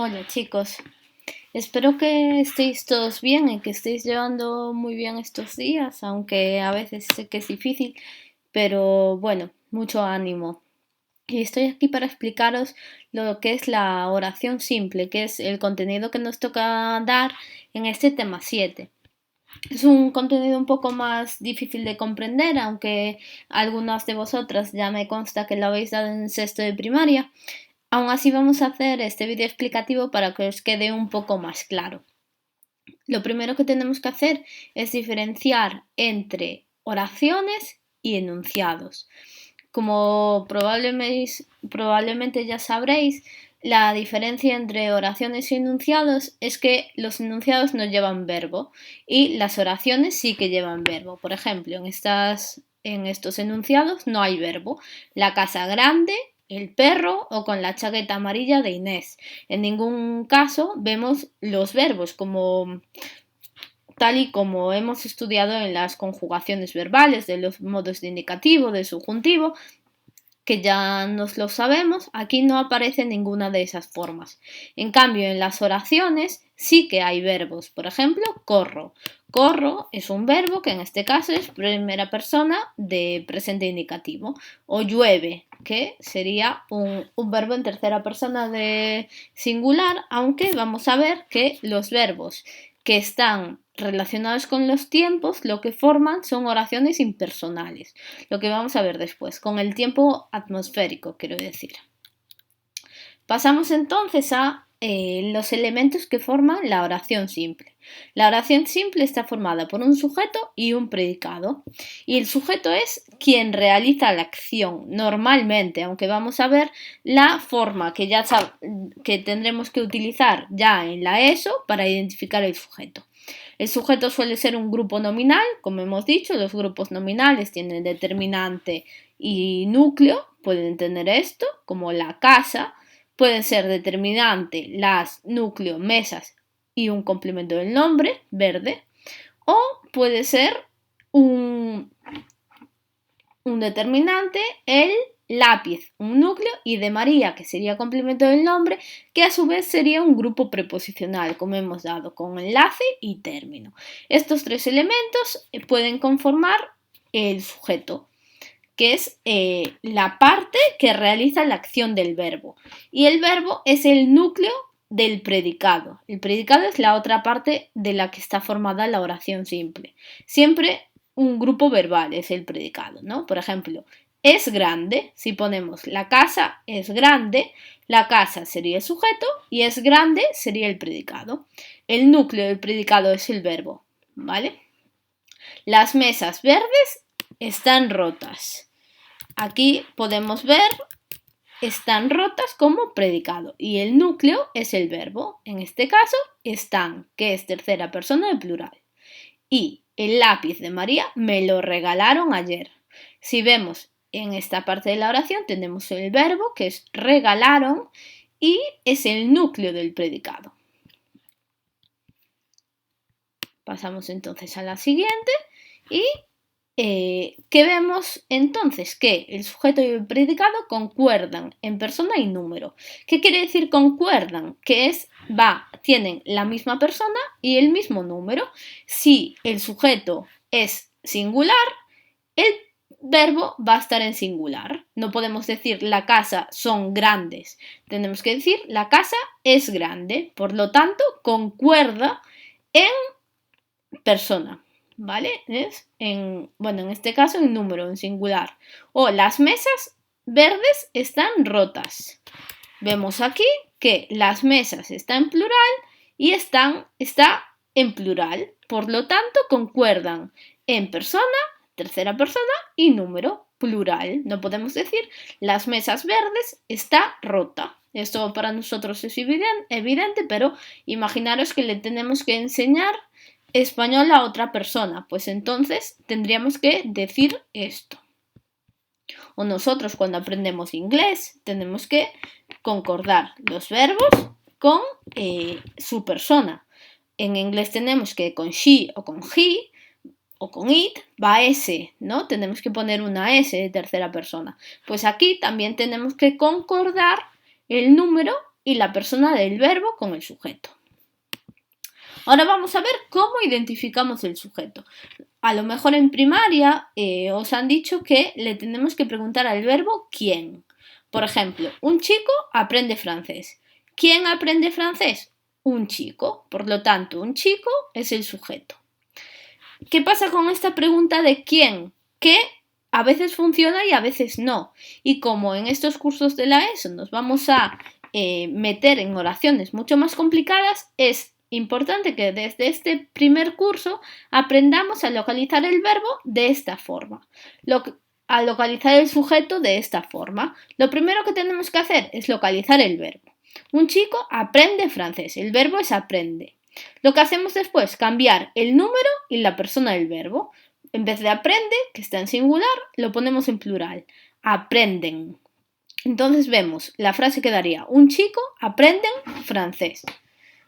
Hola chicos, espero que estéis todos bien y que estéis llevando muy bien estos días, aunque a veces sé que es difícil, pero bueno, mucho ánimo. Y estoy aquí para explicaros lo que es la oración simple, que es el contenido que nos toca dar en este tema 7. Es un contenido un poco más difícil de comprender, aunque algunas de vosotras ya me consta que lo habéis dado en sexto de primaria. Aún así vamos a hacer este vídeo explicativo para que os quede un poco más claro. Lo primero que tenemos que hacer es diferenciar entre oraciones y enunciados. Como probablemente ya sabréis, la diferencia entre oraciones y enunciados es que los enunciados no llevan verbo y las oraciones sí que llevan verbo. Por ejemplo, en estos enunciados no hay verbo. La casa grande, el perro o con la chaqueta amarilla de Inés. En ningún caso vemos los verbos como tal y como hemos estudiado en las conjugaciones verbales de los modos de indicativo, de subjuntivo, que ya nos lo sabemos, aquí no aparece ninguna de esas formas. En cambio, en las oraciones sí que hay verbos. Por ejemplo, corro. Corro es un verbo que en este caso es primera persona de presente indicativo. O llueve, que sería un verbo en tercera persona de singular, aunque vamos a ver que los verbos que están relacionados con los tiempos lo que forman son oraciones impersonales, lo que vamos a ver después, con el tiempo atmosférico, quiero decir. Pasamos entonces a los elementos que forman la oración simple. La oración simple está formada por un sujeto y un predicado. Y el sujeto es quien realiza la acción normalmente, aunque vamos a ver la forma que tendremos que utilizar ya en la ESO para identificar el sujeto. El sujeto suele ser un grupo nominal, como hemos dicho, los grupos nominales tienen determinante y núcleo, pueden tener esto, como la casa. Pueden ser determinante las, núcleo, mesas y un complemento del nombre, verde. O puede ser un determinante, el lápiz, un núcleo, y de María, que sería complemento del nombre, que a su vez sería un grupo preposicional, como hemos dado, con enlace y término. Estos tres elementos pueden conformar el sujeto, que es la parte que realiza la acción del verbo. Y el verbo es el núcleo del predicado. El predicado es la otra parte de la que está formada la oración simple. Siempre un grupo verbal es el predicado, ¿no? Por ejemplo, es grande, si ponemos la casa es grande, la casa sería el sujeto y es grande sería el predicado. El núcleo del predicado es el verbo, ¿vale? Las mesas verdes están rotas. Aquí podemos ver están rotas como predicado y el núcleo es el verbo, en este caso están, que es tercera persona de plural. Y el lápiz de María me lo regalaron ayer. Si vemos en esta parte de la oración tenemos el verbo que es regalaron y es el núcleo del predicado. Pasamos entonces a la siguiente y ¿qué vemos entonces? Que el sujeto y el predicado concuerdan en persona y número. ¿Qué quiere decir concuerdan? Que tienen la misma persona y el mismo número. Si el sujeto es singular, el verbo va a estar en singular. No podemos decir la casa son grandes. Tenemos que decir la casa es grande. Por lo tanto, concuerda en persona. ¿Vale? En este caso en número, en singular. O las mesas verdes están rotas. Vemos aquí que las mesas están en plural y está en plural. Por lo tanto, concuerdan en persona, tercera persona y número, plural. No podemos decir las mesas verdes está rota. Esto para nosotros es evidente, pero imaginaros que le tenemos que enseñar español a otra persona, pues entonces tendríamos que decir esto. O nosotros cuando aprendemos inglés tenemos que concordar los verbos con su persona. En inglés tenemos que con she o con he o con it va S, ¿no? Tenemos que poner una S de tercera persona. Pues aquí también tenemos que concordar el número y la persona del verbo con el sujeto. Ahora vamos a ver cómo identificamos el sujeto. A lo mejor en primaria os han dicho que le tenemos que preguntar al verbo quién. Por ejemplo, un chico aprende francés. ¿Quién aprende francés? Un chico. Por lo tanto, un chico es el sujeto. ¿Qué pasa con esta pregunta de quién? Que a veces funciona y a veces no. Y como en estos cursos de la ESO nos vamos a meter en oraciones mucho más complicadas, es importante que desde este primer curso aprendamos a localizar el verbo de esta forma, a localizar el sujeto de esta forma. Lo primero que tenemos que hacer es localizar el verbo. Un chico aprende francés, el verbo es aprende. Lo que hacemos después, cambiar el número y la persona del verbo. En vez de aprende, que está en singular, lo ponemos en plural. Aprenden. Entonces vemos, la frase quedaría, un chico aprenden francés.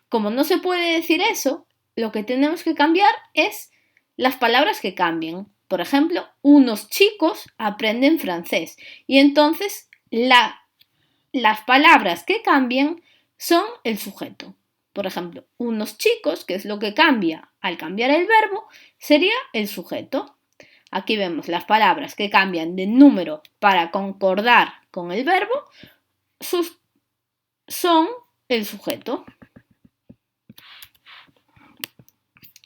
Como no se puede decir eso, lo que tenemos que cambiar es las palabras que cambien. Por ejemplo, unos chicos aprenden francés. Y entonces las palabras que cambien son el sujeto. Por ejemplo, unos chicos, que es lo que cambia al cambiar el verbo, sería el sujeto. Aquí vemos las palabras que cambian de número para concordar con el verbo, son el sujeto.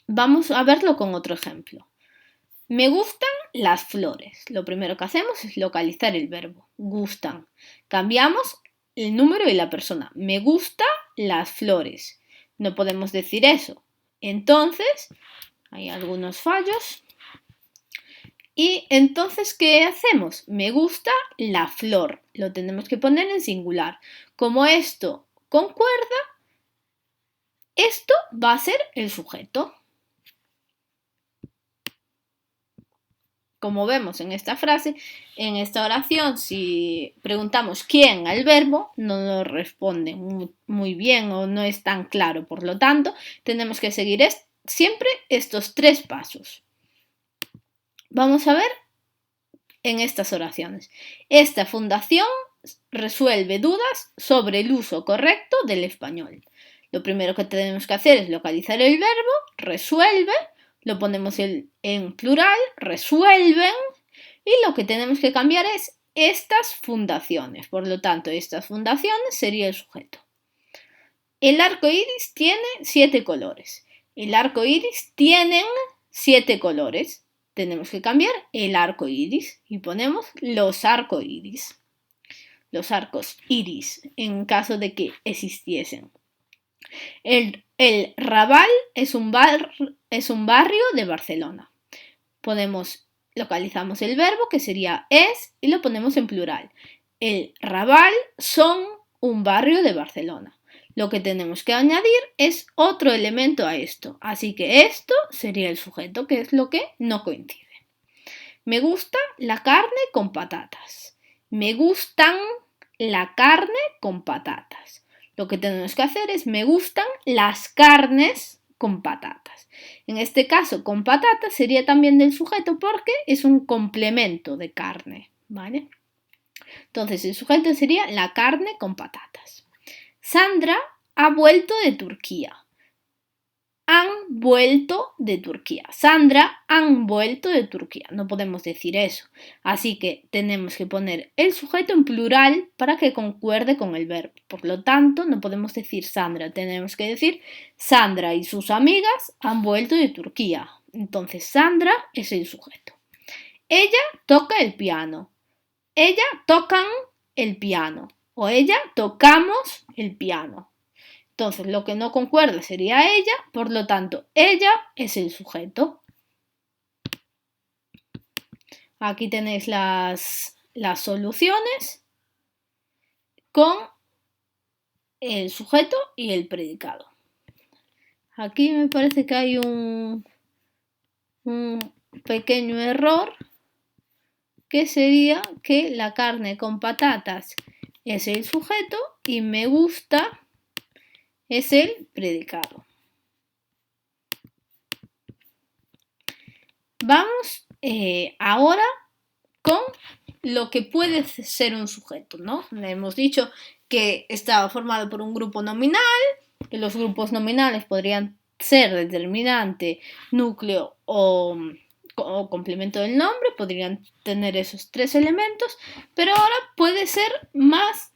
Vamos a verlo con otro ejemplo. Me gustan las flores. Lo primero que hacemos es localizar el verbo. Gustan. Cambiamos el número y la persona. Me gustan las flores. No podemos decir eso. Entonces, hay algunos fallos. Y entonces, ¿qué hacemos? Me gusta la flor. Lo tenemos que poner en singular. Como esto concuerda, esto va a ser el sujeto. Como vemos en esta frase, en esta oración, si preguntamos quién al verbo, no nos responde muy bien o no es tan claro. Por lo tanto, tenemos que seguir siempre estos 3 pasos. Vamos a ver en estas oraciones. Esta fundación resuelve dudas sobre el uso correcto del español. Lo primero que tenemos que hacer es localizar el verbo, resuelve, lo ponemos en plural, resuelven, y lo que tenemos que cambiar es estas fundaciones. Por lo tanto, estas fundaciones sería el sujeto. El arco iris tiene 7 colores. El arco iris tienen 7 colores. Tenemos que cambiar el arco iris y ponemos los arco iris. Los arcos iris, en caso de que existiesen. El Raval es un barrio de Barcelona. Localizamos el verbo, que sería es, y lo ponemos en plural. El Raval son un barrio de Barcelona. Lo que tenemos que añadir es otro elemento a esto. Así que esto sería el sujeto, que es lo que no coincide. Me gusta la carne con patatas. Me gustan la carne con patatas. Lo que tenemos que hacer es me gustan las carnes con patatas. En este caso, con patatas sería también del sujeto porque es un complemento de carne, ¿vale? Entonces, el sujeto sería la carne con patatas. Sandra ha vuelto de Turquía. Han vuelto de Turquía. Sandra han vuelto de Turquía. No podemos decir eso. Así que tenemos que poner el sujeto en plural para que concuerde con el verbo. Por lo tanto, no podemos decir Sandra. Tenemos que decir Sandra y sus amigas han vuelto de Turquía. Entonces, Sandra es el sujeto. Ella toca el piano. Ella tocan el piano. O ella tocamos el piano. Entonces, lo que no concuerda sería ella, por lo tanto, ella es el sujeto. Aquí tenéis las soluciones con el sujeto y el predicado. Aquí me parece que hay un pequeño error, que sería que la carne con patatas es el sujeto y me gusta es el predicado. Vamos ahora con lo que puede ser un sujeto, ¿no? Le hemos dicho que está formado por un grupo nominal, que los grupos nominales podrían ser determinante, núcleo o complemento del nombre, podrían tener esos 3 elementos, pero ahora puede ser más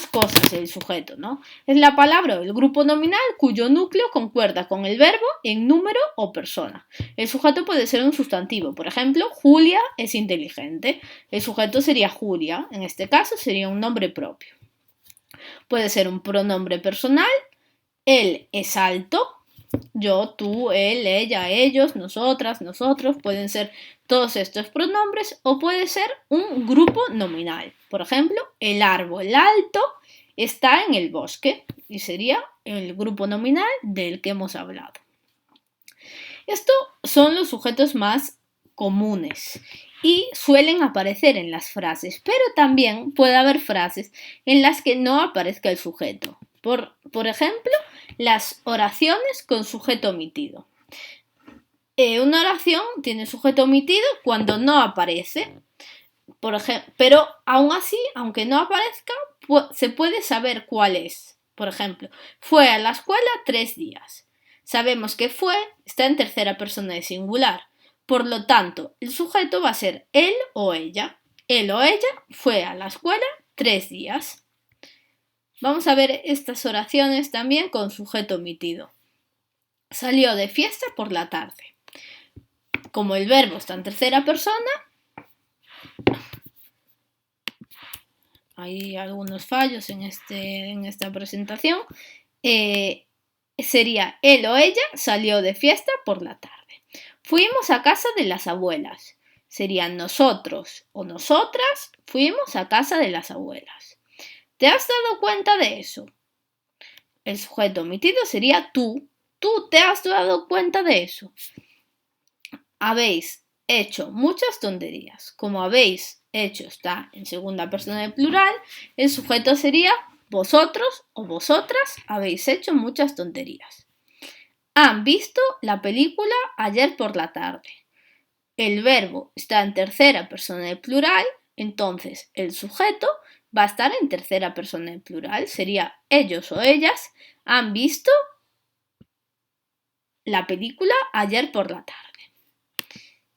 cosas el sujeto, ¿no? Es la palabra o el grupo nominal cuyo núcleo concuerda con el verbo en número o persona. El sujeto puede ser un sustantivo, por ejemplo, Julia es inteligente. El sujeto sería Julia, en este caso sería un nombre propio. Puede ser un pronombre personal, él es alto, yo, tú, él, ella, ellos, nosotras, nosotros, pueden ser todos estos pronombres o puede ser un grupo nominal. Por ejemplo, el árbol alto está en el bosque y sería el grupo nominal del que hemos hablado. Estos son los sujetos más comunes y suelen aparecer en las frases, pero también puede haber frases en las que no aparezca el sujeto. Por ejemplo, las oraciones con sujeto omitido. Una oración tiene sujeto omitido cuando no aparece, pero aún así, aunque no aparezca, se puede saber cuál es. Por ejemplo, fue a la escuela 3 días. Sabemos que fue está en tercera persona de singular. Por lo tanto, el sujeto va a ser él o ella. Él o ella fue a la escuela 3 días. Vamos a ver estas oraciones también con sujeto omitido. Salió de fiesta por la tarde. Como el verbo está en tercera persona, hay algunos fallos en esta presentación, sería él o ella salió de fiesta por la tarde. Fuimos a casa de las abuelas. Serían nosotros o nosotras fuimos a casa de las abuelas. ¿Te has dado cuenta de eso? El sujeto omitido sería tú. Tú te has dado cuenta de eso. Habéis hecho muchas tonterías. Como habéis hecho está en segunda persona de plural, el sujeto sería vosotros o vosotras habéis hecho muchas tonterías. Han visto la película ayer por la tarde. El verbo está en tercera persona de plural, entonces el sujeto va a estar en tercera persona de plural. Sería ellos o ellas han visto la película ayer por la tarde.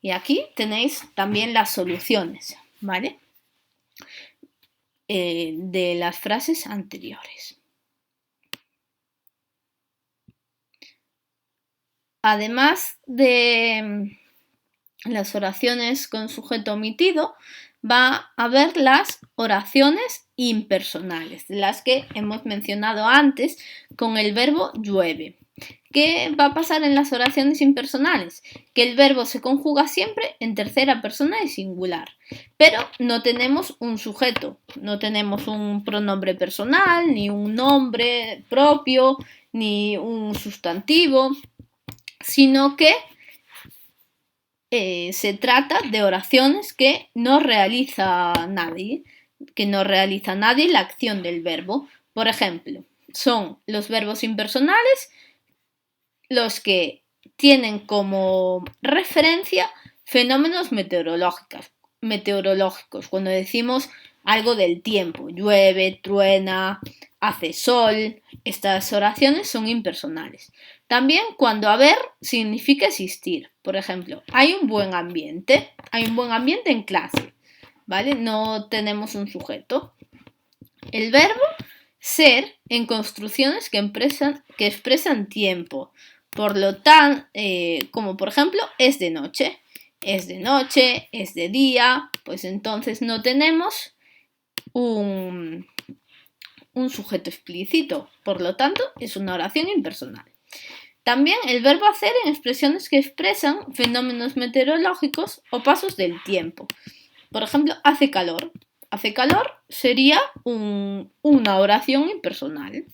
Y aquí tenéis también las soluciones, ¿vale? De las frases anteriores. Además de las oraciones con sujeto omitido, va a haber las oraciones impersonales, de las que hemos mencionado antes con el verbo llueve. ¿Qué va a pasar en las oraciones impersonales? Que el verbo se conjuga siempre en tercera persona de singular, pero no tenemos un sujeto, no tenemos un pronombre personal, ni un nombre propio, ni un sustantivo, sino que se trata de oraciones que no realiza nadie la acción del verbo. Por ejemplo, son los verbos impersonales los que tienen como referencia fenómenos meteorológicos, cuando decimos algo del tiempo, llueve, truena, hace sol, estas oraciones son impersonales. También cuando haber significa existir, por ejemplo, hay un buen ambiente en clase, ¿vale? No tenemos un sujeto. El verbo ser en construcciones que expresan tiempo, por lo tanto, como por ejemplo, es de noche, es de día, pues entonces no tenemos un sujeto explícito, por lo tanto es una oración impersonal. También el verbo hacer en expresiones que expresan fenómenos meteorológicos o pasos del tiempo. Por ejemplo, hace calor. Hace calor sería una oración impersonal.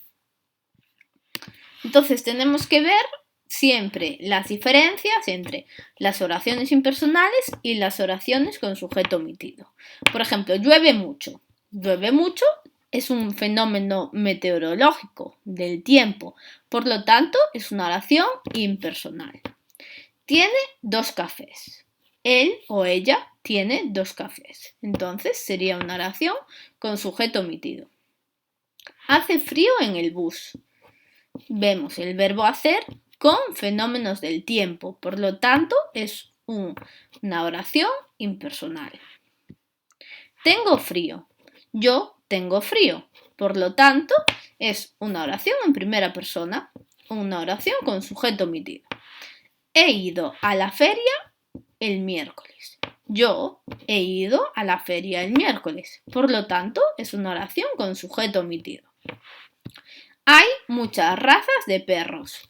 Entonces tenemos que ver siempre las diferencias entre las oraciones impersonales y las oraciones con sujeto omitido. Por ejemplo, llueve mucho. Llueve mucho es un fenómeno meteorológico del tiempo, por lo tanto es una oración impersonal. Tiene 2 cafés. Él o ella tiene 2 cafés. Entonces sería una oración con sujeto omitido. Hace frío en el bus. Vemos el verbo hacer con fenómenos del tiempo, por lo tanto es una oración impersonal. Tengo frío. Yo tengo frío. Por lo tanto, es una oración en primera persona, una oración con sujeto omitido. He ido a la feria el miércoles. Yo he ido a la feria el miércoles. Por lo tanto, es una oración con sujeto omitido. Hay muchas razas de perros.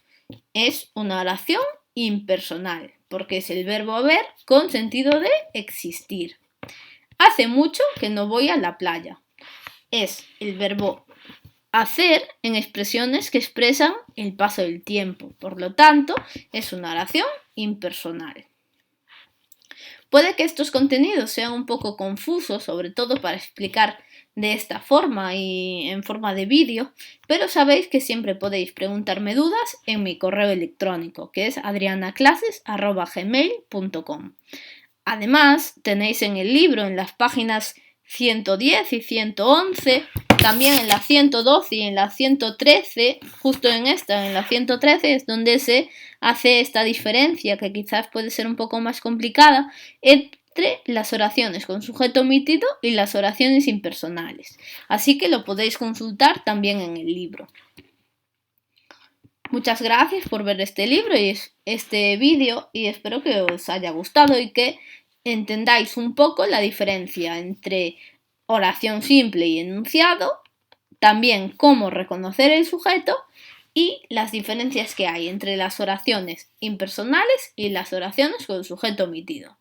Es una oración impersonal, porque es el verbo haber con sentido de existir. Hace mucho que no voy a la playa. Es el verbo hacer en expresiones que expresan el paso del tiempo. Por lo tanto, es una oración impersonal. Puede que estos contenidos sean un poco confusos, sobre todo para explicar de esta forma y en forma de vídeo, pero sabéis que siempre podéis preguntarme dudas en mi correo electrónico, que es adrianaclases@gmail.com. Además, tenéis en el libro, en las páginas 110 y 111, también en la 112 y en la 113, justo en la 113, es donde se hace esta diferencia, que quizás puede ser un poco más complicada, entre las oraciones con sujeto omitido y las oraciones impersonales. Así que lo podéis consultar también en el libro. Muchas gracias por ver este libro y este vídeo y espero que os haya gustado y que entendáis un poco la diferencia entre oración simple y enunciado, también cómo reconocer el sujeto y las diferencias que hay entre las oraciones impersonales y las oraciones con sujeto omitido.